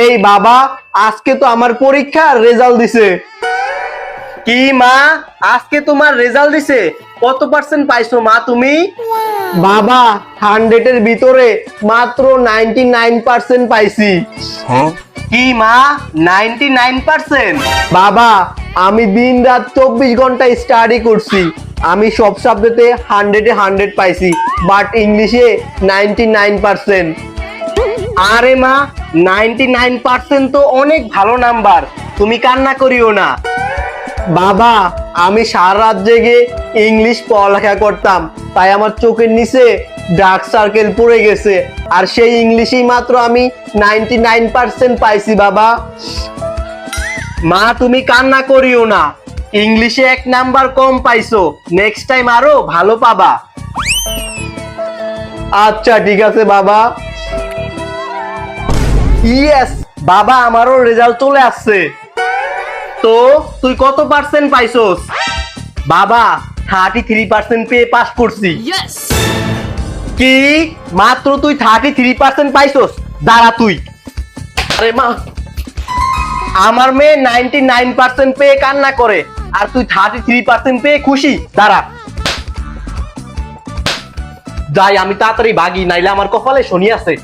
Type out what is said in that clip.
এই বাবা, আজকে তো আমার পরীক্ষার রেজাল্ট দিছে। কি মা, আজকে তোমার রেজাল্ট দিছে? কত পার্সেন্ট পাইছো মা তুমি? বাবা, 100 এর ভিতরে মাত্র 99% পাইছি। কি মা, 99%? বাবা, আমি দিন রাত 24 ঘন্টা স্টাডি করছি। আমি সব সাবজেক্টে 100-এ 100 পাইছি, বাট ইংলিশে 99%। আরে মা, 99% তো অনেক ভালো নাম্বার, তুমি কান্না করিও না। বাবা, আমি সারা রাত জেগে ইংলিশ পড়ালেখা করতাম, তাই আমার চোখের নিচে ডার্ক সার্কেল পড়ে গেছে, আর সেই ইংলিশেই মাত্র আমি 99% পাইছি। বাবা মা, তুমি কান্না করিও না, ইংলিশে 1 নাম্বার কম পাইছো, নেক্সট টাইম আরো ভালো পাবা। আচ্ছা ঠিক আছে বাবা। ইয়েস বাবা, আমারও রেজাল্ট চলে আসছে। তো তুই কত পার্সেন্ট পাইছস? বাবা, 33% পেয়ে পাস করছি। কি, মাত্র তুই 33% পাইছস? দাঁড়া তুই। আরে মা, আমার মেয়ে 99% পেয়ে কান্না করে, আর তুই 33% পেয়ে খুশি? দাঁড়া যাই, আমি তাড়াতাড়ি ভাগি, নাইলে আমার কপালে শনি আছে।